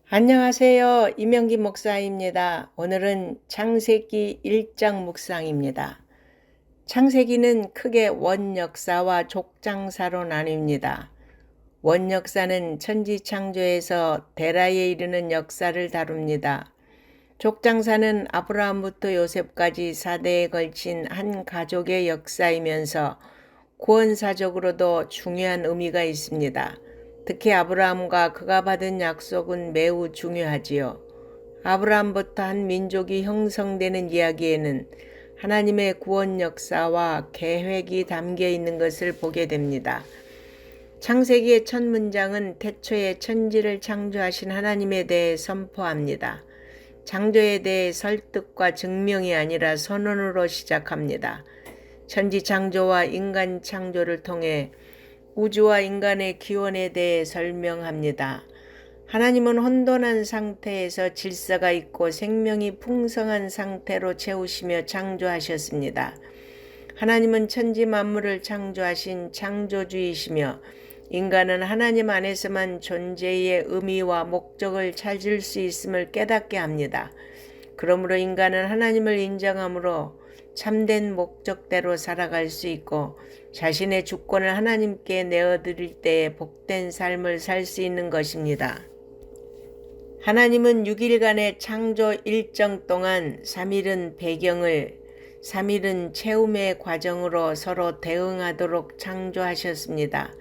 안녕하세요. 이명기 목사입니다. 오늘은 창세기 1장 묵상입니다. 창세기는 크게 원역사와 족장사로 나뉩니다. 원역사는 천지창조에서 데라에 이르는 역사를 다룹니다. 족장사는 아브라함부터 요셉까지 4대에 걸친 한 가족의 역사이면서 구원사적으로도 중요한 의미가 있습니다. 특히 아브라함과 그가 받은 약속은 매우 중요하지요. 아브라함부터 한 민족이 형성되는 이야기에는 하나님의 구원 역사와 계획이 담겨 있는 것을 보게 됩니다. 창세기의 첫 문장은 태초에 천지를 창조하신 하나님에 대해 선포합니다. 창조에 대해 설득과 증명이 아니라 선언으로 시작합니다. 천지 창조와 인간 창조를 통해 우주와 인간의 기원에 대해 설명합니다. 하나님은 혼돈한 상태에서 질서가 있고 생명이 풍성한 상태로 채우시며 창조하셨습니다. 하나님은 천지 만물을 창조하신 창조주이시며 인간은 하나님 안에서만 존재의 의미와 목적을 찾을 수 있음을 깨닫게 합니다. 그러므로 인간은 하나님을 인정함으로 참된 목적대로 살아갈 수 있고 자신의 주권을 하나님께 내어드릴 때에 복된 삶을 살 수 있는 것입니다. 하나님은 6일간의 창조 일정 동안 3일은 배경을, 3일은 채움의 과정으로 서로 대응하도록 창조하셨습니다.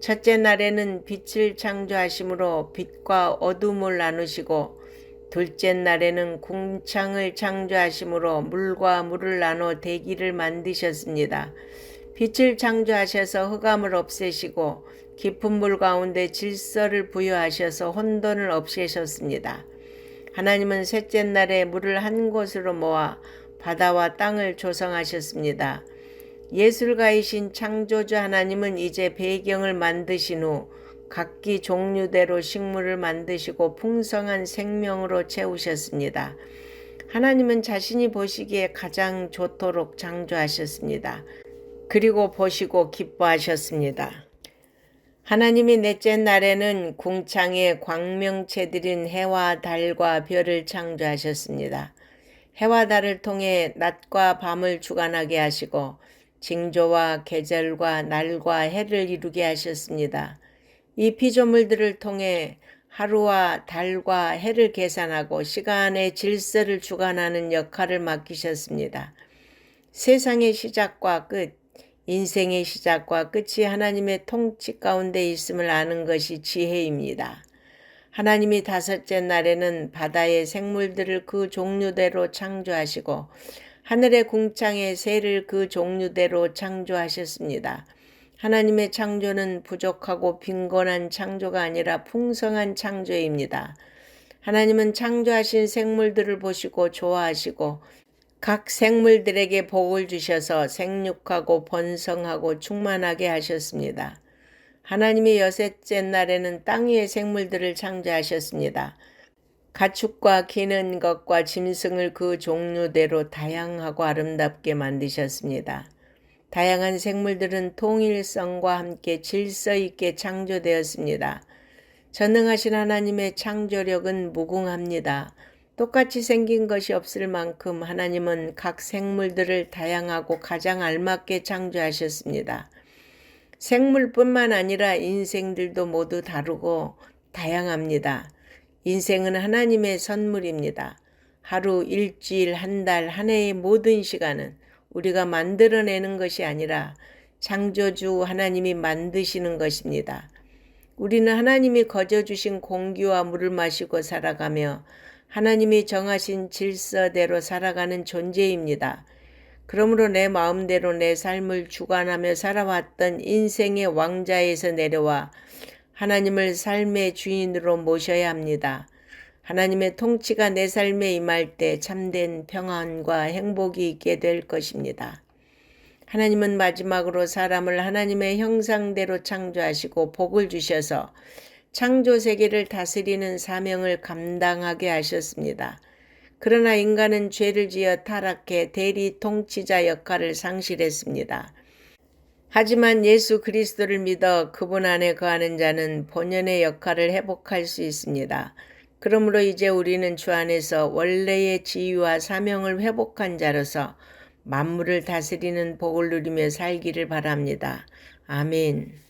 첫째 날에는 빛을 창조하심으로 빛과 어둠을 나누시고 둘째 날에는 궁창을 창조하심으로 물과 물을 나눠 대기를 만드셨습니다. 빛을 창조하셔서 흑암을 없애시고 깊은 물 가운데 질서를 부여하셔서 혼돈을 없애셨습니다. 하나님은 셋째 날에 물을 한 곳으로 모아 바다와 땅을 조성하셨습니다. 예술가이신 창조주 하나님은 이제 배경을 만드신 후 각기 종류대로 식물을 만드시고 풍성한 생명으로 채우셨습니다. 하나님은 자신이 보시기에 가장 좋도록 창조하셨습니다. 그리고 보시고 기뻐하셨습니다. 하나님이 넷째 날에는 궁창에 광명체들인 해와 달과 별을 창조하셨습니다. 해와 달을 통해 낮과 밤을 주관하게 하시고 징조와 계절과 날과 해를 이루게 하셨습니다. 이 피조물들을 통해 하루와 달과 해를 계산하고 시간의 질서를 주관하는 역할을 맡기셨습니다. 세상의 시작과 끝, 인생의 시작과 끝이 하나님의 통치 가운데 있음을 아는 것이 지혜입니다. 하나님이 다섯째 날에는 바다의 생물들을 그 종류대로 창조하시고 하늘의 궁창의 새를 그 종류대로 창조하셨습니다. 하나님의 창조는 부족하고 빈곤한 창조가 아니라 풍성한 창조입니다. 하나님은 창조하신 생물들을 보시고 좋아하시고 각 생물들에게 복을 주셔서 생육하고 번성하고 충만하게 하셨습니다. 하나님이 여섯째 날에는 땅 위의 생물들을 창조하셨습니다. 가축과 기는 것과 짐승을 그 종류대로 다양하고 아름답게 만드셨습니다. 다양한 생물들은 통일성과 함께 질서 있게 창조되었습니다. 전능하신 하나님의 창조력은 무궁합니다. 똑같이 생긴 것이 없을 만큼 하나님은 각 생물들을 다양하고 가장 알맞게 창조하셨습니다. 생물뿐만 아니라 인생들도 모두 다르고 다양합니다. 인생은 하나님의 선물입니다. 하루, 일주일, 한 달, 한 해의 모든 시간은 우리가 만들어내는 것이 아니라 창조주 하나님이 만드시는 것입니다. 우리는 하나님이 거저주신 공기와 물을 마시고 살아가며 하나님이 정하신 질서대로 살아가는 존재입니다. 그러므로 내 마음대로 내 삶을 주관하며 살아왔던 인생의 왕자에서 내려와 하나님을 삶의 주인으로 모셔야 합니다. 하나님의 통치가 내 삶에 임할 때 참된 평안과 행복이 있게 될 것입니다. 하나님은 마지막으로 사람을 하나님의 형상대로 창조하시고 복을 주셔서 창조 세계를 다스리는 사명을 감당하게 하셨습니다. 그러나 인간은 죄를 지어 타락해 대리 통치자 역할을 상실했습니다. 하지만 예수 그리스도를 믿어 그분 안에 거하는 자는 본연의 역할을 회복할 수 있습니다. 그러므로 이제 우리는 주 안에서 원래의 지위와 사명을 회복한 자로서 만물을 다스리는 복을 누리며 살기를 바랍니다. 아멘.